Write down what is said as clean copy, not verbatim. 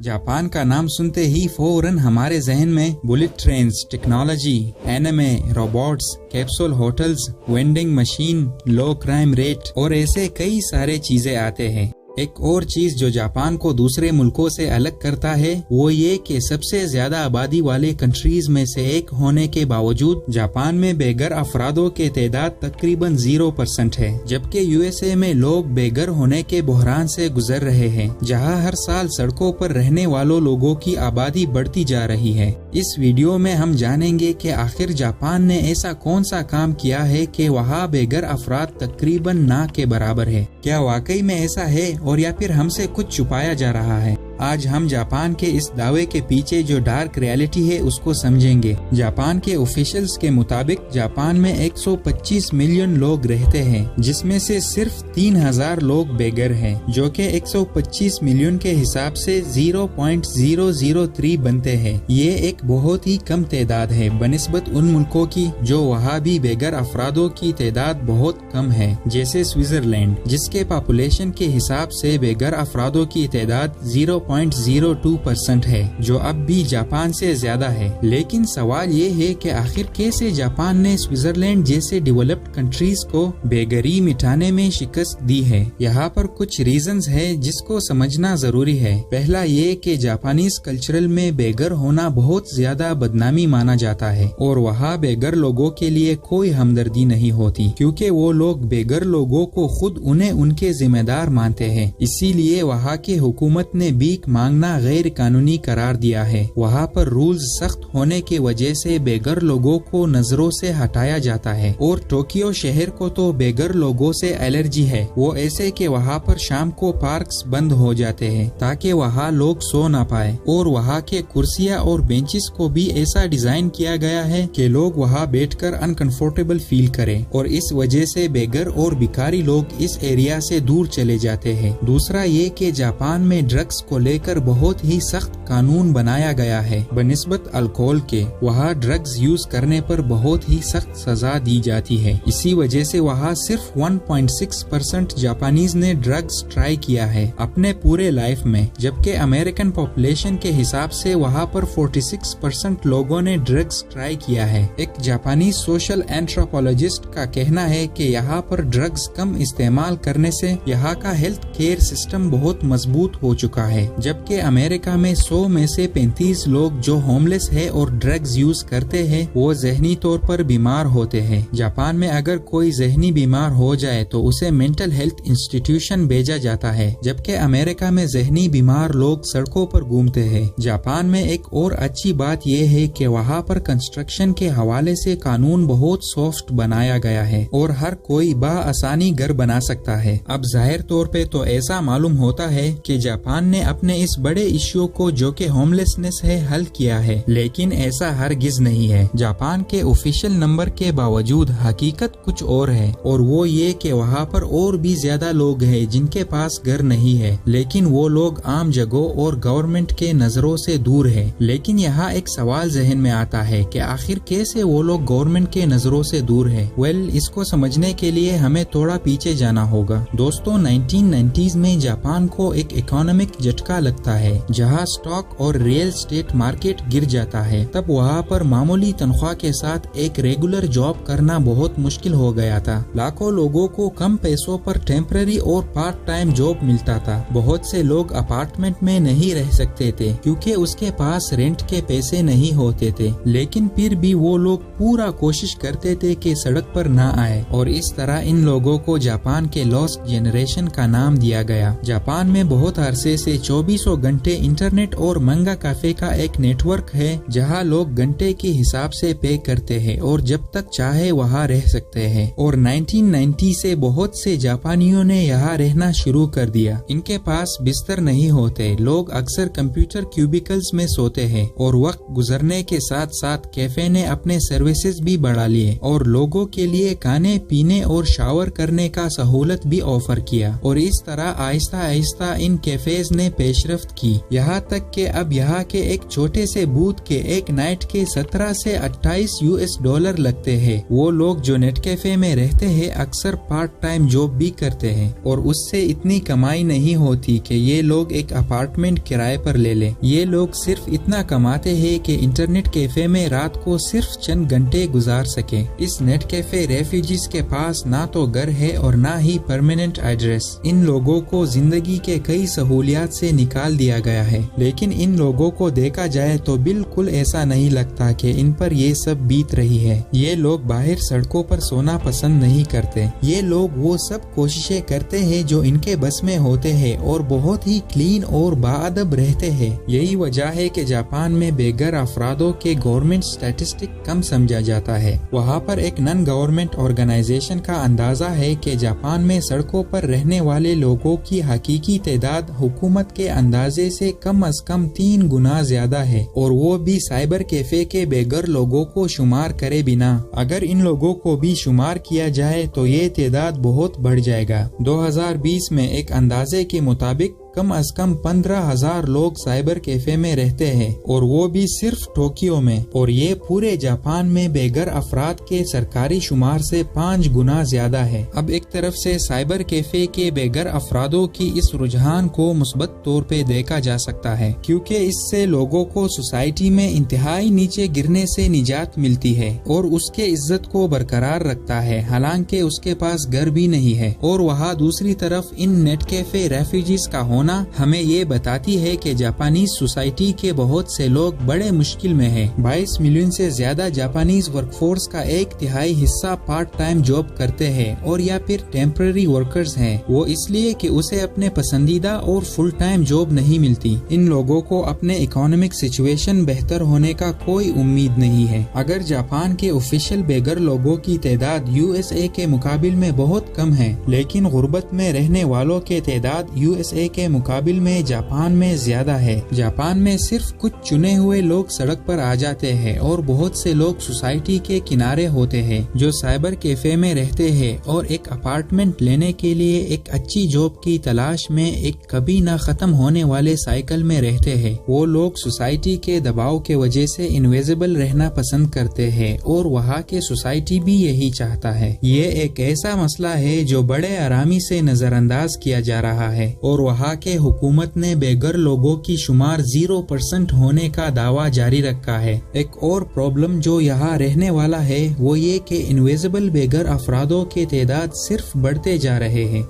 Japan का नाम सुनते ही फौरन हमारे जहन में bullet trains, technology, anime, robots, capsule hotels, vending machine, low crime rate और ऐसे कई सारे चीजें आते हैं। एक और चीज जो जापान को दूसरे मुल्कों से अलग करता है वो ये कि सबसे ज्यादा आबादी वाले कंट्रीज में से एक होने के बावजूद जापान में बेघर अफरादों की तादाद तकरीबन 0% है, जबकि यूएसए में लोग बेघर होने के बहरान से गुजर रहे हैं, जहां हर साल सड़कों पर रहने वालों लोगों की आबादी बढ़ती जा रही है। इस वीडियो में हम जानेंगे कि आखिर जापान ने ऐसा कौन सा काम किया है कि वहाँ बेघर अफराद तकरीबन ना के बराबर है। क्या वाकई में ऐसा है और या फिर हमसे कुछ छुपाया जा रहा है? आज हम जापान के इस दावे के पीछे जो डार्क रियलिटी है उसको समझेंगे। जापान के ऑफिशियल्स के मुताबिक जापान में 125 मिलियन लोग रहते हैं, जिसमें से सिर्फ 3000 लोग बेघर हैं, जो कि 125 मिलियन के हिसाब से 0.003 बनते हैं। ये एक बहुत ही कम तादाद है बनिस्बत उन मुल्कों की जो वहाँ भी बेघर अफरादों की तादाद बहुत कम है, जैसे स्विट्जरलैंड, जिसके पॉपुलेशन के हिसाब से बेघर अफरादों की तादाद 0.02% है, जो अब भी जापान से ज्यादा है। लेकिन सवाल ये है कि आखिर कैसे जापान ने स्विट्जरलैंड जैसे डेवलप्ड कंट्रीज को बेघरी मिटाने में शिकस्त दी है। यहाँ पर कुछ रीजंस है जिसको समझना जरूरी है। पहला ये कि जापानीज कल्चरल में बेघर होना बहुत ज्यादा बदनामी माना जाता है और वहाँ बेघर लोगों के लिए कोई हमदर्दी नहीं होती, क्योंकि वो लोग बेघर लोगों को खुद उन्हें उनके जिम्मेदार मानते हैं। इसीलिए वहाँ की हुकूमत ने भीख मांगना गैर कानूनी करार दिया है। वहाँ पर रूल्स सख्त होने की वजह से बेघर लोगों को नजरों से हटाया जाता है और टोक्यो शहर को तो बेघर लोगों से एलर्जी है। वो ऐसे कि वहाँ पर शाम को पार्क्स बंद हो जाते हैं ताकि वहाँ लोग सो ना पाए, और वहाँ के कुर्सियाँ और बेंचेस को भी ऐसा डिजाइन किया गया है कि लोग वहाँ बैठकर अनकंफर्टेबल फील करें, और इस वजह से बेघर और भिखारी लोग इस एरिया से दूर चले जाते हैं। दूसरा ये कि जापान में ड्रग्स को लेकर बहुत ही सख्त कानून बनाया गया है बनिस्बत अल्कोहल के। वहाँ ड्रग्स यूज करने पर बहुत ही सख्त सजा दी जाती है। इसी वजह से वहाँ सिर्फ 1.6% जापानीज ने ड्रग्स ट्राई किया है अपने पूरे लाइफ में, जबकि अमेरिकन पॉपुलेशन के हिसाब से वहाँ पर 46% लोगों ने ड्रग्स ट्राई किया है। एक जापानी सोशल एंथ्रोपोलॉजिस्ट का कहना है कि यहाँ पर ड्रग्स कम इस्तेमाल करने से यहाँ का हेल्थ केयर सिस्टम बहुत मजबूत हो चुका है, जबकि अमेरिका में 100 में से 35 लोग जो होमलेस है और ड्रग्स यूज करते हैं वो जहनी तौर पर बीमार होते हैं। जापान में अगर कोई जहनी बीमार हो जाए तो उसे मेंटल हेल्थ इंस्टीट्यूशन भेजा जाता है, जबकि अमेरिका में जहनी बीमार लोग सड़कों पर घूमते हैं। जापान में एक और अच्छी बात यह है कि वहाँ पर कंस्ट्रक्शन के हवाले से कानून बहुत सॉफ्ट बनाया गया है और हर कोई बआसानी घर बना सकता है। अब जाहिर तौर पे तो ऐसा मालूम होता है कि जापान ने अपने इस बड़े इश्यू को जो कि होमलेसनेस है हल किया है, लेकिन ऐसा हरगिज नहीं है। जापान के ऑफिशियल नंबर के बावजूद हकीकत कुछ और है, और वो ये कि वहाँ पर और भी ज्यादा लोग हैं जिनके पास घर नहीं है, लेकिन वो लोग आम जगहों और गवर्नमेंट के नजरों से दूर है। लेकिन यहाँ एक सवाल जहन में आता है कि आखिर कैसे वो लोग गवर्नमेंट के नजरों से दूर है। इसको समझने के लिए हमें थोड़ा पीछे जाना होगा। दोस्तों, 1990s में जापान को एक इकोनॉमिक झटका लगता है जहां स्टॉक और रियल एस्टेट मार्केट गिर जाता है। तब वहां पर मामूली तनख्वाह के साथ एक रेगुलर जॉब करना बहुत मुश्किल हो गया था। लाखों लोगों को कम पैसों पर टेम्पररी और पार्ट टाइम जॉब मिलता था। बहुत से लोग अपार्टमेंट में नहीं रह सकते थे क्योंकि उसके पास रेंट के पैसे नहीं होते थे, लेकिन फिर भी वो लोग पूरा कोशिश करते थे कि सड़क पर ना आए, और इस तरह इन लोगों को जापान के लॉस्ट जनरेशन का नाम दिया गया। जापान में बहुत अरसे से 24 घंटे इंटरनेट और मंगा कैफे का एक नेटवर्क है जहां लोग घंटे के हिसाब से पे करते हैं और जब तक चाहे वहां रह सकते हैं। और 1990 से बहुत से जापानियों ने यहाँ रहना शुरू कर दिया। इनके पास बिस्तर नहीं होते, लोग अक्सर कंप्यूटर क्यूबिकल्स में सोते हैं, और वक्त गुजरने के साथ साथ कैफे ने अपने सर्विसेज भी बढ़ा लिए और लोगों के लिए खाने पीने और शावर करने का सहूलत भी ऑफर किया। और इस तरह आहिस्ता आहिस्ता इन कैफेज ने पेश پیش رفت کی، یہاں تک کہ اب یہاں کے ایک چھوٹے سے بوتھ کے ایک نائٹ کے 17 سے 28 $US لگتے ہیں۔ وہ لوگ جو نیٹ کیفے میں رہتے ہیں اکثر پارٹ ٹائم جاب بھی کرتے ہیں اور اس سے اتنی کمائی نہیں ہوتی کہ یہ لوگ ایک اپارٹمنٹ کرائے پر لے لیں۔ یہ لوگ صرف اتنا کماتے ہیں کہ انٹرنیٹ کیفے میں رات کو صرف چند گھنٹے گزار سکیں۔ اس نیٹ کیفے ریفیوجیز کے پاس نہ تو گھر ہے اور نہ ہی پرماننٹ ایڈریس۔ ان لوگوں کو زندگی کے کئی سہولیات سے نکال دیا گیا ہے، لیکن ان لوگوں کو دیکھا جائے تو بالکل ایسا نہیں لگتا کہ ان پر یہ سب بیت رہی ہے۔ یہ لوگ باہر سڑکوں پر سونا پسند نہیں کرتے۔ یہ لوگ وہ سب کوششیں کرتے ہیں جو ان کے بس میں ہوتے ہیں اور بہت ہی کلین اور باادب رہتے ہیں۔ یہی وجہ ہے کہ جاپان میں بے گھر افرادوں کے گورنمنٹ اسٹیٹسٹک کم سمجھا جاتا ہے۔ وہاں پر ایک نان گورنمنٹ آرگنائزیشن کا اندازہ ہے کہ جاپان میں سڑکوں پر رہنے والے لوگوں کی حقیقی تعداد حکومت کے اندازے سے کم از کم 3 گنا زیادہ ہے، اور وہ بھی سائبر کیفے کے بے گھر لوگوں کو شمار کرے بنا۔ اگر ان لوگوں کو بھی شمار کیا جائے تو یہ تعداد بہت بڑھ جائے گا۔ 2020 میں ایک اندازے کے مطابق کم از کم 15,000 لوگ سائبر کیفے میں رہتے ہیں، اور وہ بھی صرف ٹوکیو میں، اور یہ پورے جاپان میں بے گھر افراد کے سرکاری شمار سے 5 گنا زیادہ ہے۔ اب ایک طرف سے سائبر کیفے کے بے گھر افرادوں کی اس رجحان کو مثبت طور پہ دیکھا جا سکتا ہے، کیونکہ اس سے لوگوں کو سوسائٹی میں انتہائی نیچے گرنے سے نجات ملتی ہے اور اس کے عزت کو برقرار رکھتا ہے، حالانکہ اس کے پاس گھر بھی نہیں ہے۔ اور وہاں دوسری طرف ان نیٹ کیفے ریفیوجیز کا ہونا ہمیں یہ بتاتی ہے کہ جاپانی سوسائٹی کے بہت سے لوگ بڑے مشکل میں ہیں۔ 22 ملین سے زیادہ جاپانیز ورک فورس کا 1/3 حصہ پارٹ ٹائم جاب کرتے ہیں اور یا پھر ٹیمپرری ورکرز ہیں، وہ اس لیے کہ اسے اپنے پسندیدہ اور فل ٹائم جاب نہیں ملتی۔ ان لوگوں کو اپنے اکنامک سچویشن بہتر ہونے کا کوئی امید نہیں ہے۔ اگر جاپان کے آفیشیل بے گھر لوگوں کی تعداد USA کے مقابل میں بہت کم ہے، لیکن غربت میں رہنے والوں کی تعداد USA کے مقابل میں جاپان میں زیادہ ہے۔ جاپان میں صرف کچھ چنے ہوئے لوگ سڑک پر آ جاتے ہیں اور بہت سے لوگ سوسائٹی کے کنارے ہوتے ہیں جو سائبر کیفے میں رہتے ہیں اور ایک اپارٹمنٹ لینے کے لیے ایک اچھی جاب کی تلاش میں ایک کبھی نہ ختم ہونے والے سائیکل میں رہتے ہیں۔ وہ لوگ سوسائٹی کے دباؤ کے وجہ سے انویزیبل رہنا پسند کرتے ہیں اور وہاں کے سوسائٹی بھی یہی چاہتا ہے۔ یہ ایک ایسا مسئلہ ہے جو بڑے آرامی سے نظر انداز کیا جا رہا ہے، اور وہاں کہ حکومت نے بے گھر لوگوں کی شمار 0% ہونے کا دعویٰ جاری رکھا ہے۔ ایک اور پرابلم جو یہاں رہنے والا ہے وہ یہ کہ انویزیبل بے گھر افرادوں کی تعداد صرف بڑھتے جا رہے ہیں۔